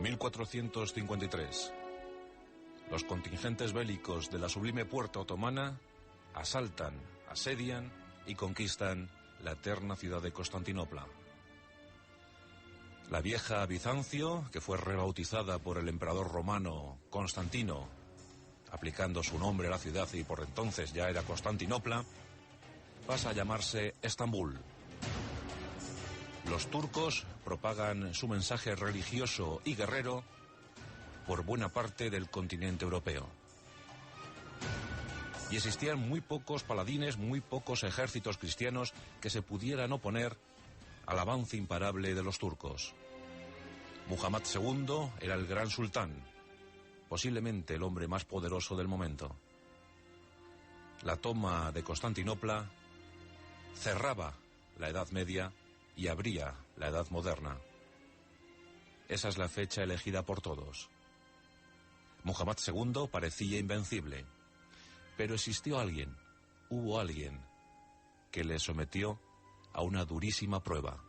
1453. Los contingentes bélicos de la Sublime Puerta Otomana asaltan, asedian y conquistan la eterna ciudad de Constantinopla. La vieja Bizancio, que fue rebautizada por el emperador romano Constantino, aplicando su nombre a la ciudad y por entonces ya era Constantinopla, pasa a llamarse Estambul. Los turcos propagan su mensaje religioso y guerrero por buena parte del continente europeo. Y existían muy pocos paladines, muy pocos ejércitos cristianos que se pudieran oponer al avance imparable de los turcos. Muhammad II era el gran sultán, posiblemente el hombre más poderoso del momento. La toma de Constantinopla cerraba la Edad Media y abría la Edad Moderna. Esa es la fecha elegida por todos. Muhammad II parecía invencible, pero existió alguien, hubo alguien, que le sometió a una durísima prueba.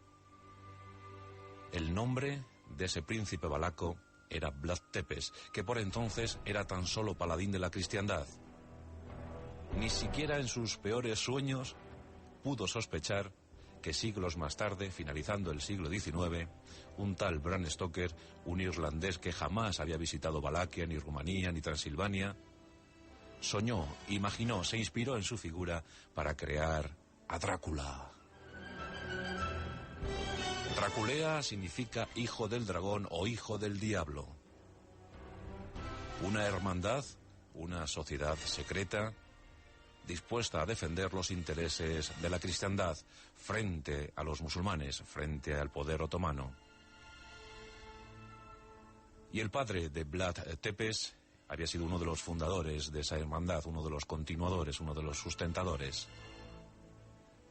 El nombre de ese príncipe valaco era Vlad Tepes, que por entonces era tan solo paladín de la cristiandad. Ni siquiera en sus peores sueños pudo sospechar que siglos más tarde, finalizando el siglo XIX, un tal Bram Stoker, un irlandés que jamás había visitado Valaquia, ni Rumanía, ni Transilvania, soñó, imaginó, se inspiró en su figura para crear a Drácula. Draculea significa hijo del dragón o hijo del diablo. Una hermandad, una sociedad secreta, dispuesta a defender los intereses de la cristiandad frente a los musulmanes, frente al poder otomano. Y el padre de Vlad Tepes había sido uno de los fundadores de esa hermandad, uno de los continuadores, uno de los sustentadores.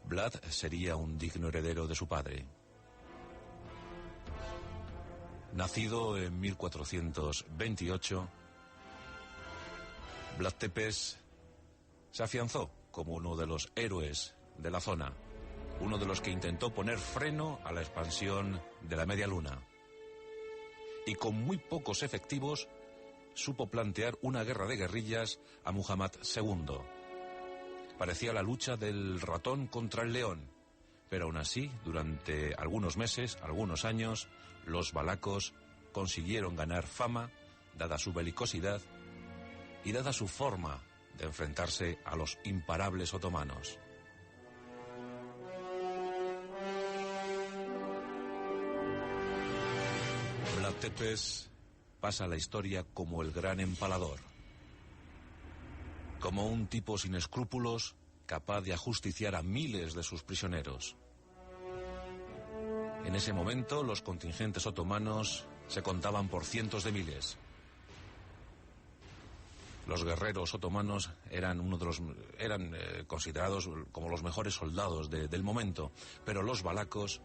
Vlad sería un digno heredero de su padre. Nacido en 1428, Vlad Tepes se afianzó como uno de los héroes de la zona, uno de los que intentó poner freno a la expansión de la Media Luna. Y con muy pocos efectivos supo plantear una guerra de guerrillas a Muhammad II. Parecía la lucha del ratón contra el león, pero aún así, durante algunos meses, algunos años, los valacos consiguieron ganar fama, dada su belicosidad y dada su forma de enfrentarse a los imparables otomanos. Vlad Tepes pasa a la historia como el gran empalador, como un tipo sin escrúpulos, capaz de ajusticiar a miles de sus prisioneros. En ese momento, los contingentes otomanos se contaban por cientos de miles. Los guerreros otomanos eran considerados como los mejores soldados del momento, pero los valacos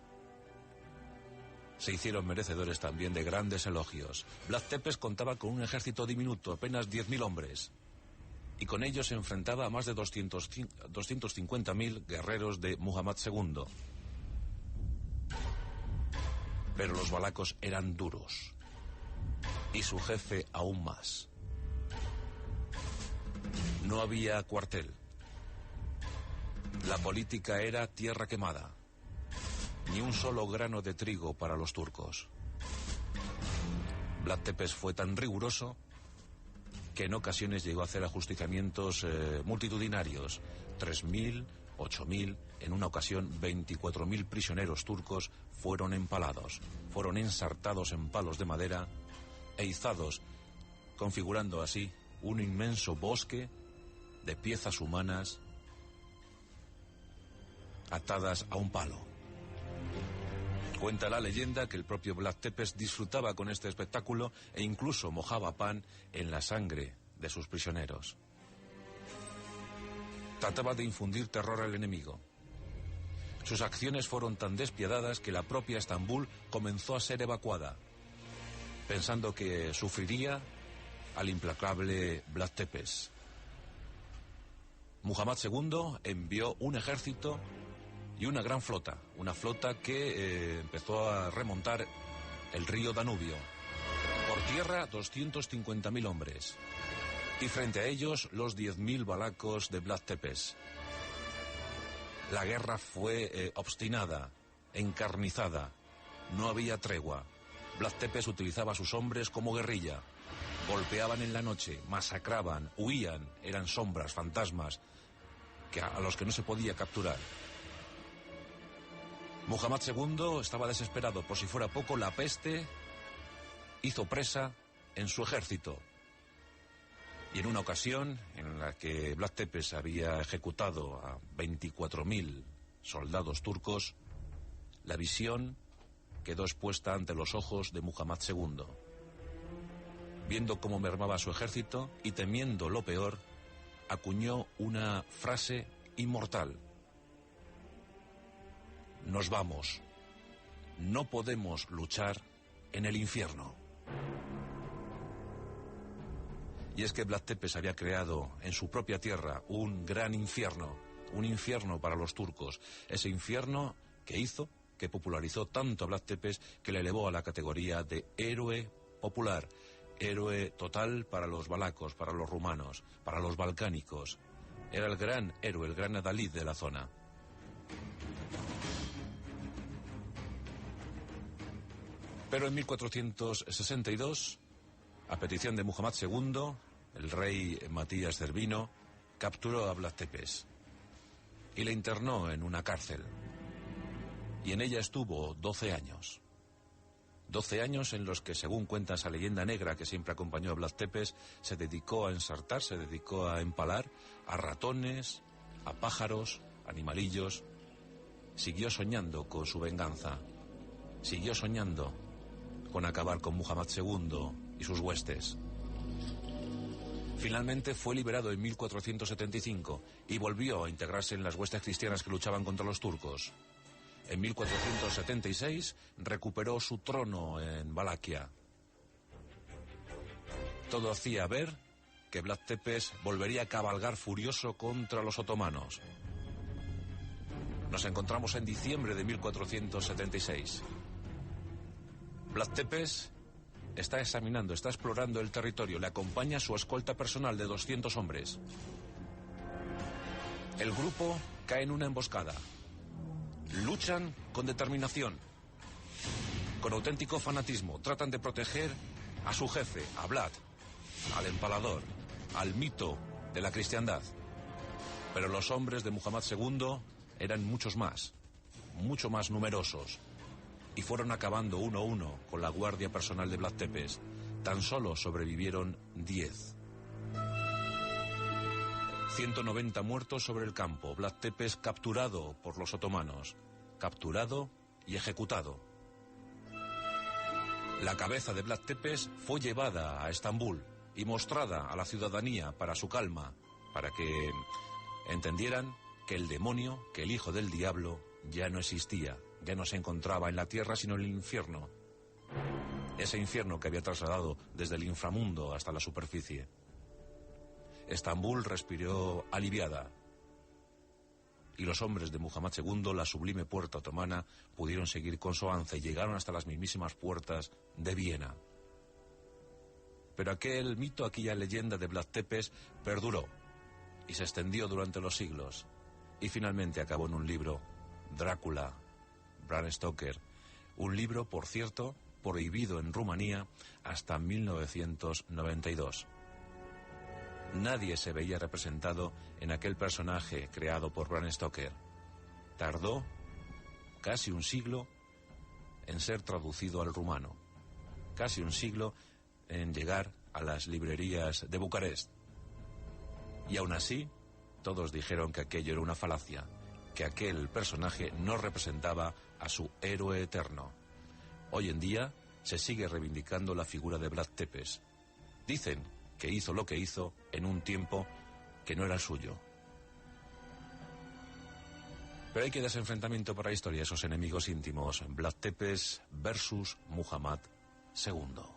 se hicieron merecedores también de grandes elogios. Vlad Tepes contaba con un ejército diminuto, apenas 10.000 hombres, y con ellos se enfrentaba a más de 250.000 guerreros de Muhammad II. Pero los valacos eran duros, y su jefe aún más. No había cuartel. La política era tierra quemada. Ni un solo grano de trigo para los turcos. Vlad Tepes fue tan riguroso que en ocasiones llegó a hacer ajusticiamientos multitudinarios. 3.000, 8.000, en una ocasión 24.000 prisioneros turcos fueron empalados, fueron ensartados en palos de madera e izados, configurando así un inmenso bosque de piezas humanas atadas a un palo. Cuenta la leyenda que el propio Vlad Tepes disfrutaba con este espectáculo e incluso mojaba pan en la sangre de sus prisioneros. Trataba de infundir terror al enemigo. Sus acciones fueron tan despiadadas que la propia Estambul comenzó a ser evacuada, pensando que sufriría al implacable Vlad Tepes. Muhammad II envió un ejército y una gran flota, una flota que empezó a remontar el río Danubio. Por tierra, 250.000 hombres. Y frente a ellos, los 10.000 valacos de Vlad Tepes. La guerra fue obstinada, encarnizada. No había tregua. Vlad Tepes utilizaba a sus hombres como guerrilla. Golpeaban en la noche, masacraban, huían. Eran sombras, fantasmas, a los que no se podía capturar. Muhammad II estaba desesperado. Por si fuera poco, la peste hizo presa en su ejército. Y en una ocasión en la que Vlad Tepes había ejecutado a 24.000 soldados turcos, la visión quedó expuesta ante los ojos de Muhammad II. Viendo cómo mermaba su ejército y temiendo lo peor, acuñó una frase inmortal. Nos vamos. No podemos luchar en el infierno. Y es que Vlad Tepes había creado en su propia tierra un gran infierno, un infierno para los turcos. Ese infierno que popularizó tanto a Vlad Tepes, que le elevó a la categoría de héroe popular, héroe total para los valacos, para los rumanos, para los balcánicos. Era el gran héroe, el gran adalid de la zona. Pero en 1462, a petición de Muhammad II, el rey Matías Cervino capturó a Vlad Tepes y le internó en una cárcel. Y en ella estuvo 12 años. 12 años en los que, según cuenta esa leyenda negra que siempre acompañó a Vlad Tepes, se dedicó a ensartar, se dedicó a empalar a ratones, a pájaros, animalillos. Siguió soñando con su venganza. Siguió soñando con acabar con Muhammad II y sus huestes. Finalmente fue liberado en 1475 y volvió a integrarse en las huestes cristianas que luchaban contra los turcos. En 1476 recuperó su trono en Valaquia. Todo hacía ver que Vlad Tepes volvería a cabalgar furioso contra los otomanos. Nos encontramos en diciembre de 1476. Vlad Tepes está examinando, está explorando el territorio. Le acompaña su escolta personal de 200 hombres. El grupo cae en una emboscada. Luchan con determinación, con auténtico fanatismo. Tratan de proteger a su jefe, a Vlad, al empalador, al mito de la cristiandad. Pero los hombres de Muhammad II eran muchos más, mucho más numerosos. Y fueron acabando uno a uno con la guardia personal de Vlad Tepes. Tan solo sobrevivieron 10. 190 muertos sobre el campo. Vlad Tepes capturado por los otomanos. Capturado y ejecutado. La cabeza de Vlad Tepes fue llevada a Estambul y mostrada a la ciudadanía para su calma, para que entendieran que el demonio, que el hijo del diablo, ya no existía. Ya no se encontraba en la tierra, sino en el infierno. Ese infierno que había trasladado desde el inframundo hasta la superficie. Estambul respiró aliviada. Y los hombres de Muhammad II, la sublime puerta otomana, pudieron seguir con su avance y llegaron hasta las mismísimas puertas de Viena. Pero aquel mito, aquella leyenda de Vlad Tepes perduró y se extendió durante los siglos. Y finalmente acabó en un libro, Drácula, Bram Stoker, un libro, por cierto, prohibido en Rumanía hasta 1992. Nadie se veía representado en aquel personaje creado por Bram Stoker. Tardó casi un siglo en ser traducido al rumano, casi un siglo en llegar a las librerías de Bucarest. Y aún así, todos dijeron que aquello era una falacia, que aquel personaje no representaba a su héroe eterno. Hoy en día se sigue reivindicando la figura de Vlad Tepes. Dicen que hizo lo que hizo en un tiempo que no era suyo. Pero hay que dar ese enfrentamiento para la historia, esos enemigos íntimos, Vlad Tepes versus Muhammad II.